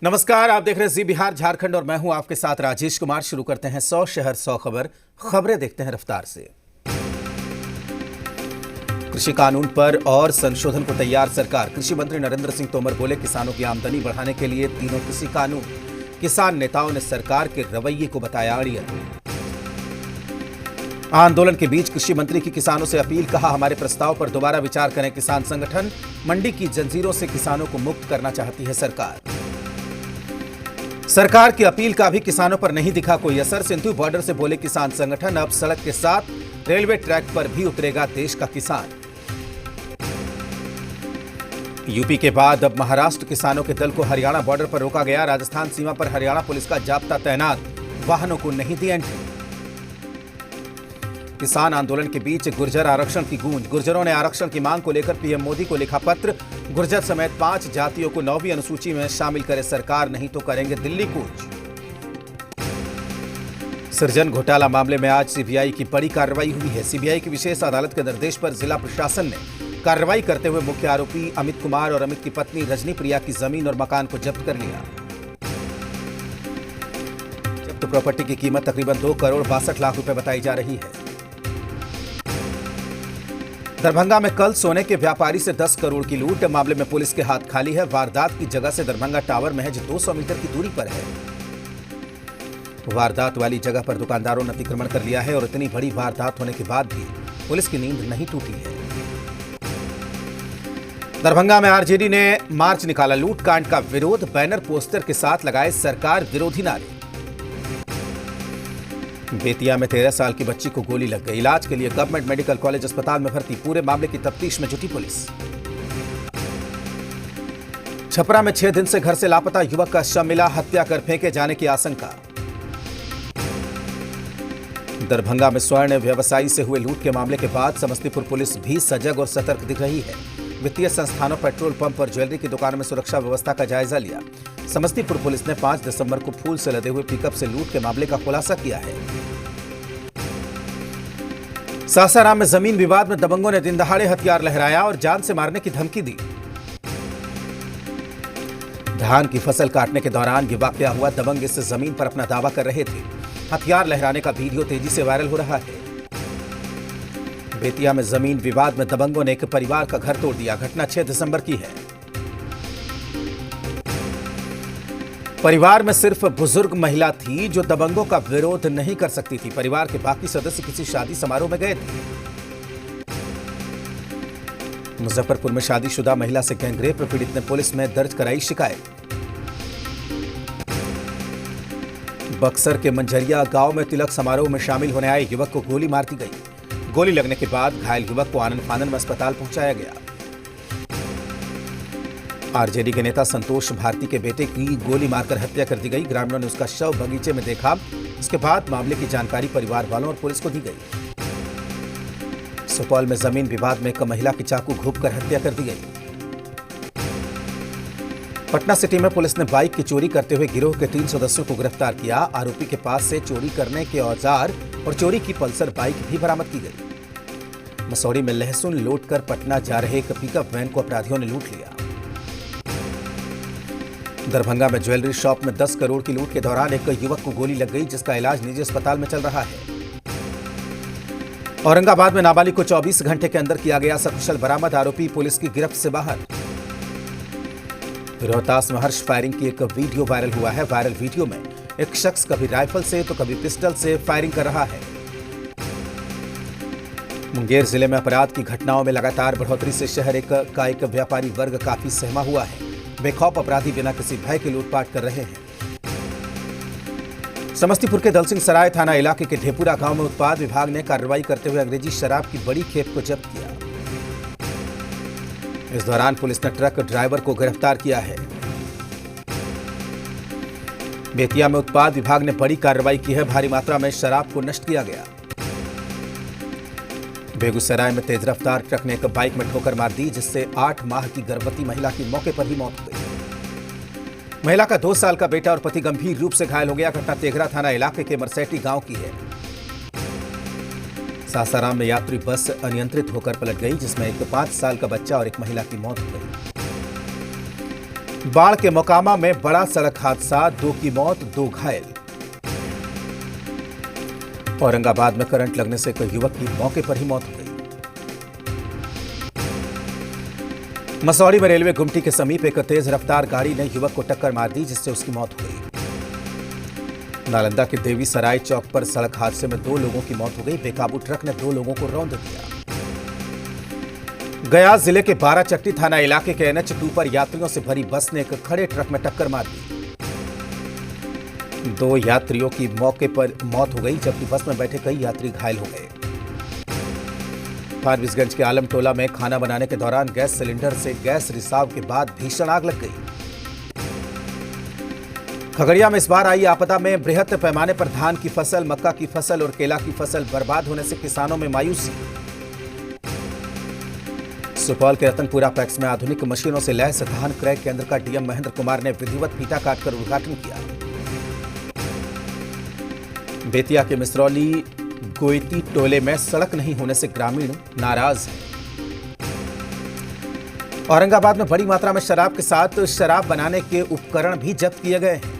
नमस्कार, आप देख रहे हैं जी बिहार झारखंड और मैं हूं आपके साथ राजेश कुमार। शुरू करते हैं 100 शहर 100 खबरें देखते हैं रफ्तार से। कृषि कानून पर और संशोधन को तैयार सरकार। कृषि मंत्री नरेंद्र सिंह तोमर बोले, किसानों की आमदनी बढ़ाने के लिए तीनों कृषि कानून। किसान नेताओं ने सरकार के रवैये को बताया अड़ियल। आंदोलन के बीच कृषि मंत्री की किसानों से अपील, कहा हमारे प्रस्ताव पर दोबारा विचार करें किसान संगठन। मंडी की जंजीरों से किसानों को मुक्त करना चाहती है सरकार। सरकार की अपील का भी किसानों पर नहीं दिखा कोई असर। सिंधु बॉर्डर से बोले किसान संगठन, अब सड़क के साथ रेलवे ट्रैक पर भी उतरेगा देश का किसान। यूपी के बाद अब महाराष्ट्र किसानों के दल को हरियाणा बॉर्डर पर रोका गया। राजस्थान सीमा पर हरियाणा पुलिस का जाब्ता तैनात, वाहनों को नहीं दी एंट्री। किसान आंदोलन के बीच गुर्जर आरक्षण की गूंज। गुर्जरों ने आरक्षण की मांग को लेकर पीएम मोदी को लिखा पत्र। गुर्जर समेत 5 जातियों को 9वीं अनुसूची में शामिल करे सरकार, नहीं तो करेंगे दिल्ली कूच। सृजन घोटाला मामले में आज सीबीआई की बड़ी कार्रवाई हुई है। सीबीआई की विशेष अदालत के निर्देश पर जिला प्रशासन ने कार्रवाई करते हुए मुख्य आरोपी अमित कुमार और अमित की पत्नी रजनी प्रिया की जमीन और मकान को जब्त कर लिया। जब्त प्रॉपर्टी की कीमत तकरीबन 2 करोड़ 62 लाख रुपए बताई जा रही है। दरभंगा में कल सोने के व्यापारी से 10 करोड़ की लूट। मामले में पुलिस के हाथ खाली है। वारदात की जगह से दरभंगा टावर महज 200 मीटर की दूरी पर है। वारदात वाली जगह पर दुकानदारों ने अतिक्रमण कर लिया है और इतनी बड़ी वारदात होने के बाद भी पुलिस की नींद नहीं टूटी है। दरभंगा में आरजेडी ने मार्च निकाला। लूट कांड का विरोध, बैनर पोस्टर के साथ लगाए सरकार विरोधी नारे। बेतिया में 13 साल की बच्ची को गोली लग गई। इलाज के लिए गवर्नमेंट मेडिकल कॉलेज अस्पताल में भर्ती। पूरे मामले की तफ्तीश में जुटी पुलिस। छपरा में 6 दिन से घर से लापता युवक का शव मिला। हत्या कर फेंके जाने की आशंका। दरभंगा में स्वर्ण व्यवसायी से हुए लूट के मामले के बाद समस्तीपुर पुलिस भी सजग और सतर्क दिख रही है। वित्तीय संस्थानों, पेट्रोल पंप और ज्वेलरी की दुकानों में सुरक्षा व्यवस्था का जायजा लिया। समस्तीपुर पुलिस ने 5 दिसंबर को फूल से लदे हुए पिकअप से लूट के मामले का खुलासा किया है। सासाराम में जमीन विवाद में दबंगों ने दिन दहाड़े हथियार लहराया और जान से मारने की धमकी दी। धान की फसल काटने के दौरान ये वाकया हुआ। दबंग इस जमीन पर अपना दावा कर रहे थे। हथियार लहराने का वीडियो तेजी से वायरल हो रहा है। बेतिया में जमीन विवाद में दबंगों ने एक परिवार का घर तोड़ दिया। घटना 6 दिसंबर की है। परिवार में सिर्फ बुजुर्ग महिला थी जो दबंगों का विरोध नहीं कर सकती थी। परिवार के बाकी सदस्य किसी शादी समारोह में गए थे। मुजफ्फरपुर में शादीशुदा महिला से गैंगरेप, पीड़ित ने पुलिस में दर्ज कराई शिकायत। बक्सर के मंझरिया गांव में तिलक समारोह में शामिल होने आए युवक को गोली मार दी गई। गोली लगने के बाद घायल युवक को आनंद फानन में अस्पताल पहुंचाया गया। आरजेडी के नेता संतोष भारती के बेटे की गोली मारकर हत्या कर दी गई। ग्रामीणों ने उसका शव बगीचे में देखा। इसके बाद मामले की जानकारी परिवार वालों और पुलिस को दी गई। सुपौल में जमीन विवाद में एक महिला की चाकू घोंपकर हत्या कर दी गई। पटना सिटी में पुलिस ने बाइक की चोरी करते हुए गिरोह के 3 सदस्यों को गिरफ्तार किया। आरोपी के पास से चोरी करने के औजार और चोरी की पल्सर बाइक भी बरामद की गई। मसौड़ी में लहसुन लोड कर पटना जा रहे एक पिकअप वैन को अपराधियों ने लूट लिया। दरभंगा में ज्वेलरी शॉप में 10 करोड़ की लूट के दौरान एक युवक को गोली लग गई, जिसका इलाज निजी अस्पताल में चल रहा है। औरंगाबाद में नाबालिग को 24 घंटे के अंदर किया गया सकुशल बरामद। आरोपी पुलिस की गिरफ्त से बाहर। रोहतास में हर्ष फायरिंग की एक वीडियो वायरल हुआ है। वायरल वीडियो में एक शख्स कभी राइफल से तो कभी पिस्टल से फायरिंग कर रहा है। मुंगेर जिले में अपराध की घटनाओं में लगातार बढ़ोतरी से शहर का एक व्यापारी वर्ग काफी सहमा हुआ है। बेखौफ अपराधी बिना किसी भय के लूटपाट कर रहे हैं। समस्तीपुर के दलसिंह सराय थाना इलाके के ढेपुरा गांव में उत्पाद विभाग ने कार्रवाई करते हुए अंग्रेजी शराब की बड़ी खेप को जब्त किया। इस दौरान पुलिस ने ट्रक ड्राइवर को गिरफ्तार किया है। बेतिया में उत्पाद विभाग ने बड़ी कार्रवाई की है। भारी मात्रा में शराब को नष्ट किया गया। बेगूसराय में तेज रफ्तार ट्रक ने एक बाइक में ठोकर मार दी, जिससे 8 माह की गर्भवती महिला की मौके पर ही मौत हो गई। महिला का 2 साल का बेटा और पति गंभीर रूप से घायल हो गया। घटना तेघरा थाना इलाके के मरसेटी गांव की है। सासाराम में यात्री बस अनियंत्रित होकर पलट गई, जिसमें एक 5 साल का बच्चा और एक महिला की मौत हो गई। बाढ़ के मोकामा में बड़ा सड़क हादसा, 2 की मौत, 2 घायल। औरंगाबाद में करंट लगने से एक युवक की मौके पर ही मौत हो गई। मसौड़ी में रेलवे गुमटी के समीप एक तेज रफ्तार गाड़ी ने युवक को टक्कर मार दी, जिससे उसकी मौत हो गई। नालंदा के देवी सराय चौक पर सड़क हादसे में 2 लोगों की मौत हो गई। बेकाबू ट्रक ने 2 लोगों को रौंद दिया। गया जिले के बाराचट्टी थाना इलाके के NH 2 पर यात्रियों से भरी बस ने एक खड़े ट्रक में टक्कर मार दी। 2 यात्रियों की मौके पर मौत हो गई, जबकि बस में बैठे कई यात्री घायल हो गए। फारबिसगंज के आलमटोला में खाना बनाने के दौरान गैस सिलेंडर से गैस रिसाव के बाद भीषण आग लग गई। खगड़िया में इस बार आई आपदा में बृहद पैमाने पर धान की फसल, मक्का की फसल और केला की फसल बर्बाद होने से किसानों में मायूसी। सुपौल के रतनपुरा पैक्स में आधुनिक मशीनों से लैस धान क्रय केंद्र का डीएम महेंद्र कुमार ने विधिवत फीता काटकर उद्घाटन किया। बेतिया के मिसरौली गोइती टोले में सड़क नहीं होने से ग्रामीण नाराज हैं। औरंगाबाद में बड़ी मात्रा में शराब के साथ शराब बनाने के उपकरण भी जब्त किए गए हैं।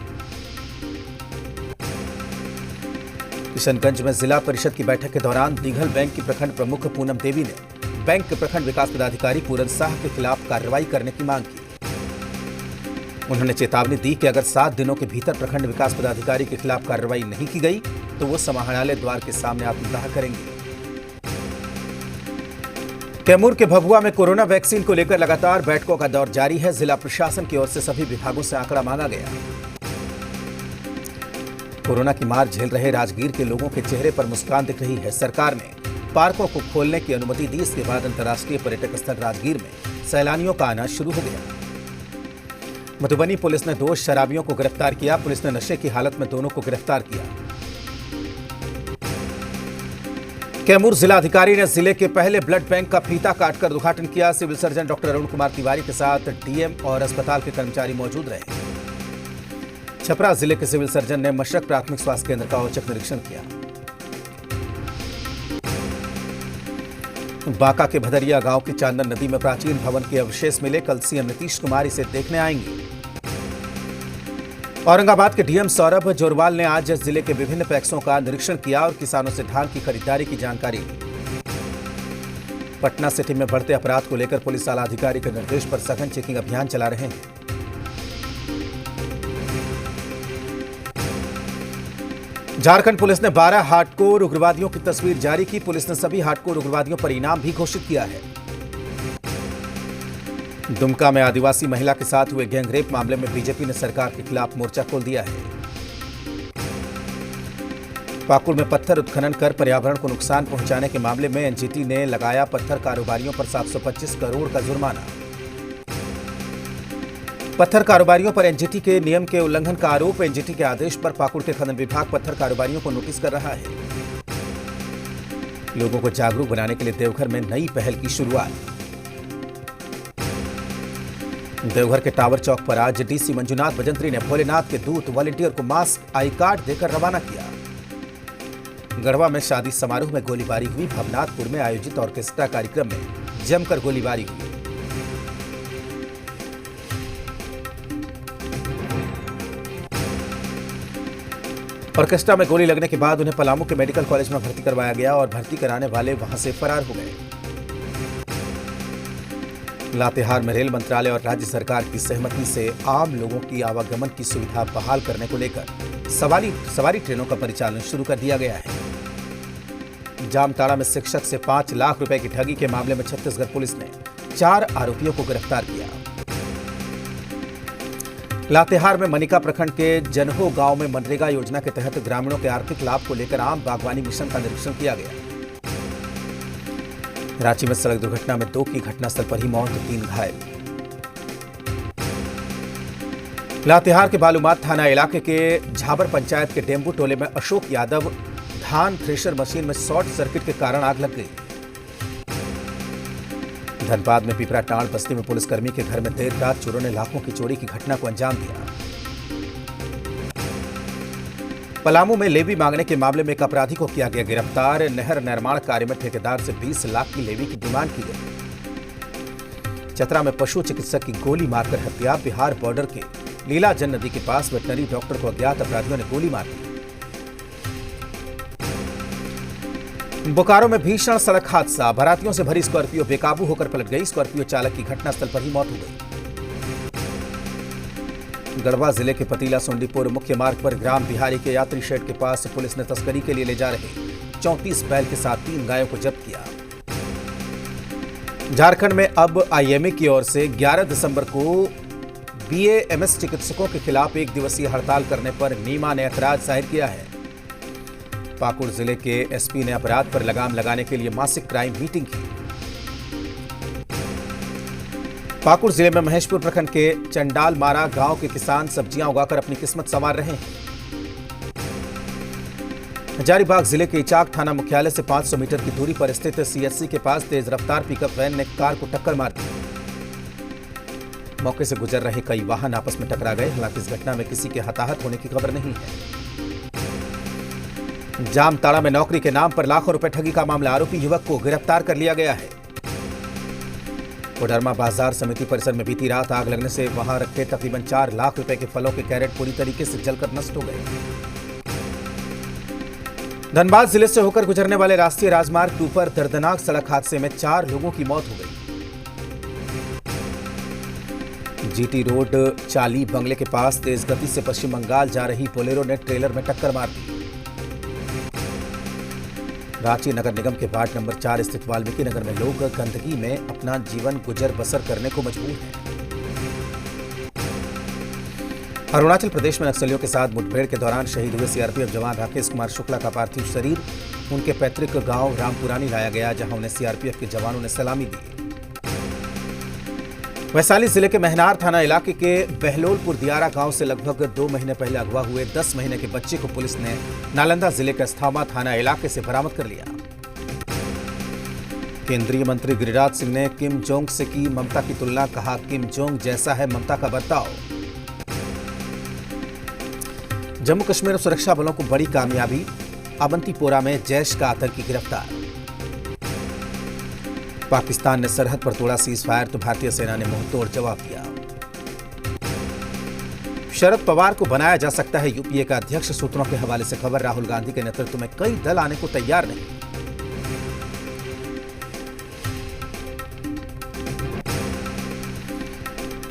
किशनगंज में जिला परिषद की बैठक के दौरान दीघल बैंक की प्रखंड प्रमुख पूनम देवी ने बैंक के प्रखंड विकास पदाधिकारी पूरन साह के खिलाफ कार्रवाई करने की मांग की। उन्होंने चेतावनी दी कि अगर 7 दिनों के भीतर प्रखंड विकास पदाधिकारी के खिलाफ कार्रवाई नहीं की गई तो वो समाहरणालय द्वार के सामने आत्मदाह करेंगे। कैमूर के भभुआ में कोरोना वैक्सीन को लेकर लगातार बैठकों का दौर जारी है। जिला प्रशासन की ओर से सभी विभागों से आंकड़ा मांगा गया। कोरोना की मार झेल रहे राजगीर के लोगों के चेहरे पर मुस्कान दिख रही है। सरकार ने पार्कों को खोलने की अनुमति दी। इसके बाद अंतर्राष्ट्रीय पर्यटक स्थल राजगीर में सैलानियों का आना शुरू हो गया। मधुबनी पुलिस ने 2 शराबियों को गिरफ्तार किया। पुलिस ने नशे की हालत में दोनों को गिरफ्तार किया। कैमूर जिलाधिकारी ने जिले के पहले ब्लड बैंक का फीता काटकर उद्घाटन किया। Civil surgeon doctor Arun Kumar Tiwari के साथ डीएम और अस्पताल के कर्मचारी मौजूद रहे। छपरा जिले के सिविल सर्जन ने मशरक प्राथमिक स्वास्थ्य केंद्र का औचक निरीक्षण किया। बांका के भदरिया गांव की चांदन नदी में प्राचीन भवन के अवशेष मिले। कल सीएम नीतीश कुमार इसे देखने आएंगे। औरंगाबाद के डीएम सौरभ जोरवाल ने आज जिले के विभिन्न पैक्सों का निरीक्षण किया और किसानों से धान की खरीदारी की जानकारी ली। पटना सिटी में बढ़ते अपराध को लेकर पुलिस आला अधिकारी के निर्देश पर सघन चेकिंग अभियान चला रहे हैं। झारखंड पुलिस ने 12 हार्डकोर उग्रवादियों की तस्वीर जारी की। पुलिस ने सभी हार्डकोर उग्रवादियों पर इनाम भी घोषित किया है। दुमका में आदिवासी महिला के साथ हुए गैंगरेप मामले में बीजेपी ने सरकार के खिलाफ मोर्चा खोल दिया है। पाकुड़ में पत्थर उत्खनन कर पर्यावरण को नुकसान पहुंचाने के मामले में एनजीटी ने लगाया पत्थर कारोबारियों पर 725 करोड़ का जुर्माना। पत्थर कारोबारियों पर एनजीटी के नियम के उल्लंघन का आरोप। एनजीटी के आदेश पर पाकुड़ के खनन विभाग पत्थर कारोबारियों को नोटिस कर रहा है। लोगों को जागरूक बनाने के लिए देवघर में नई पहल की शुरुआत। देवघर के टावर चौक पर आज डीसी मंजुनाथ भजंत्री ने भोलेनाथ के दूत वॉलंटियर को मास्क, आई कार्ड देकर रवाना किया। गढ़वा में शादी समारोह में गोलीबारी हुई। भवनाथपुर में आयोजित ऑर्केस्ट्रा कार्यक्रम में जमकर गोलीबारी हुई। ऑर्केस्ट्रा में गोली लगने के बाद उन्हें पलामू के मेडिकल कॉलेज में भर्ती करवाया गया और भर्ती कराने वाले वहां से फरार हो गए। लातेहार में रेल मंत्रालय और राज्य सरकार की सहमति से आम लोगों की आवागमन की सुविधा बहाल करने को लेकर सवारी ट्रेनों का परिचालन शुरू कर दिया गया है। जामताड़ा में शिक्षक से 5 लाख रुपए की ठगी के मामले में छत्तीसगढ़ पुलिस ने 4 आरोपियों को गिरफ्तार किया। लातेहार में मनिका प्रखंड के जनहो गांव में मनरेगा योजना के तहत ग्रामीणों के आर्थिक लाभ को लेकर आम बागवानी मिशन का निरीक्षण किया गया। रांची में सड़क दुर्घटना में 2 की घटनास्थल पर ही मौत, 3 घायल। लातेहार के बालूमाथ थाना इलाके के झाबर पंचायत के डेम्बू टोले में अशोक यादव धान थ्रेशर मशीन में शॉर्ट सर्किट के कारण आग लग गई। धनबाद में पिपरा टांड़ बस्ती में पुलिसकर्मी के घर में देर रात चोरों ने लाखों की चोरी की घटना को अंजाम दिया। पलामू में लेवी मांगने के मामले में एक अपराधी को किया गया गिरफ्तार। नहर निर्माण कार्य में ठेकेदार से 20 लाख की लेवी की डिमांड की गई। चतरा में पशु चिकित्सक की गोली मारकर हत्या। बिहार बॉर्डर के लीलाजन नदी के पास वेटनरी डॉक्टर को अज्ञात अपराधियों ने गोली मार दी। बोकारो में भीषण सड़क हादसा। बारातियों से भरी स्कॉर्पियो बेकाबू होकर पलट गई। स्कॉर्पियो चालक की घटनास्थल पर ही मौत हो गई। गढ़वा जिले के पतीला सोंडीपुर मुख्य मार्ग पर ग्राम बिहारी के यात्री शेड के पास पुलिस ने तस्करी के लिए ले जा रहे 34 बैल के साथ 3 गायों को जब्त किया। झारखंड में अब आईएमए की ओर से 11 दिसंबर को बीएएमएस चिकित्सकों के खिलाफ 1 दिवसीय हड़ताल करने पर नीमा ने ऐतराज जाहिर किया है। पाकुड़ जिले के एसपी ने अपराध पर लगाम लगाने के लिए मासिक क्राइम मीटिंग की। पाकुड़ जिले में महेशपुर प्रखंड के चंडालमारा गांव के किसान सब्जियां उगाकर अपनी किस्मत संवार रहे हैं। हजारीबाग जिले के इचाक थाना मुख्यालय से 500 मीटर की दूरी पर स्थित सीएससी के पास तेज रफ्तार पिकअप वैन ने कार को टक्कर मार दी। मौके से गुजर रहे कई वाहन आपस में टकरा गए। हालांकि इस घटना में किसी के हताहत होने की खबर नहीं है। जामताड़ा में नौकरी के नाम पर लाखों रुपए ठगी का मामला। आरोपी युवक को गिरफ्तार कर लिया गया है। कोडरमा बाजार समिति परिसर में बीती रात आग लगने से वहां रखे तकरीबन 4 लाख रुपए के फलों के कैरेट पूरी तरीके से जलकर नष्ट हो गए। धनबाद जिले से होकर गुजरने वाले राष्ट्रीय राजमार्ग 2 पर दर्दनाक सड़क हादसे में 4 लोगों की मौत हो गई। जीटी रोड चाली बंगले के पास तेज गति से पश्चिम बंगाल जा रही बोलेरो ने ट्रेलर में टक्कर मार दी। रांची नगर निगम के वार्ड नंबर 4 स्थित वाल्मीकि नगर में लोग गंदगी में अपना जीवन गुजर बसर करने को मजबूर हैं। अरुणाचल प्रदेश में नक्सलियों के साथ मुठभेड़ के दौरान शहीद हुए सीआरपीएफ जवान राकेश कुमार शुक्ला का पार्थिव शरीर उनके पैतृक गांव रामपुरानी लाया गया, जहां उन्हें सीआरपीएफ के जवानों ने सलामी दी। वैशाली जिले के महनार थाना इलाके के बहलोलपुर दियारा गांव से लगभग 2 महीने पहले अगवा हुए 10 महीने के बच्चे को पुलिस ने नालंदा जिले के अस्थामा थाना इलाके से बरामद कर लिया। केंद्रीय मंत्री गिरिराज सिंह ने किम जोंग से की ममता की तुलना। कहा, किम जोंग जैसा है ममता का बर्ताव। जम्मू कश्मीर सुरक्षा बलों को बड़ी कामयाबी। अवंतीपोरा में जैश का आतंकी गिरफ्तार। पाकिस्तान ने सरहद पर तोड़ा सीज फायर तो भारतीय सेना ने मुंहतोड़ जवाब दिया। शरद पवार को बनाया जा सकता है यूपीए का अध्यक्ष। सूत्रों के हवाले से खबर। राहुल गांधी के नेतृत्व में कई दल आने को तैयार नहीं।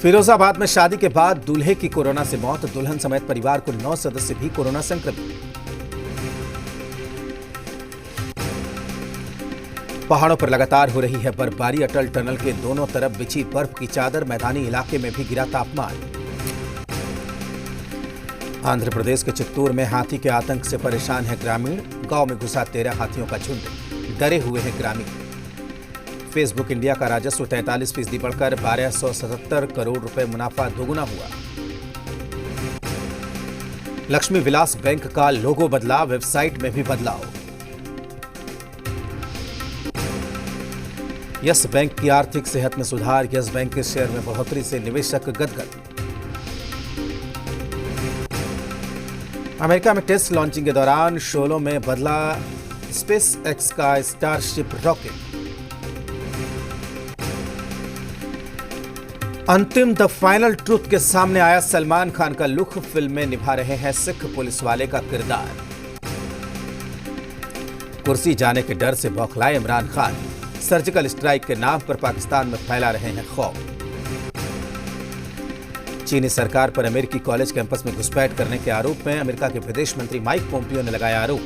फिरोजाबाद में शादी के बाद दूल्हे की कोरोना से मौत। दुल्हन समेत परिवार को 9 सदस्य भी कोरोना संक्रमित। पहाड़ों पर लगातार हो रही है बर्फबारी। अटल टनल के दोनों तरफ बिछी बर्फ की चादर। मैदानी इलाके में भी गिरा तापमान। आंध्र प्रदेश के चित्तूर में हाथी के आतंक से परेशान है ग्रामीण। गांव में घुसा 13 हाथियों का झुंड। डरे हुए हैं ग्रामीण। फेसबुक इंडिया का राजस्व 43% बढ़कर 1277 करोड़ रुपए। मुनाफा दोगुना हुआ। लक्ष्मी विलास बैंक का लोगो बदला। वेबसाइट में भी बदलाव। यस बैंक की आर्थिक सेहत में सुधार। यस बैंक के शेयर में बढ़ोतरी से निवेशक गदगद। अमेरिका में टेस्ट लॉन्चिंग के दौरान शोलों में बदला स्पेस एक्स का स्टारशिप रॉकेट। अंतिम द फाइनल ट्रूथ के सामने आया सलमान खान का लुक। फिल्म में निभा रहे हैं सिख पुलिस वाले का किरदार। कुर्सी जाने के डर से बौखलाए इमरान खान। सर्जिकल स्ट्राइक के नाम पर पाकिस्तान में फैला रहे हैं खौफ। चीनी सरकार पर अमेरिकी कॉलेज कैंपस में घुसपैठ करने के आरोप में अमेरिका के विदेश मंत्री माइक पोम्पियो ने लगाया आरोप।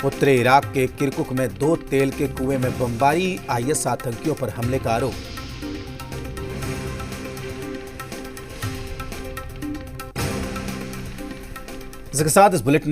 उत्तरी इराक के किरकुक में 2 तेल के कुएं में बमबारी। आईएस आतंकियों पर हमले का आरोप। इसके साथ इस बुलेटिन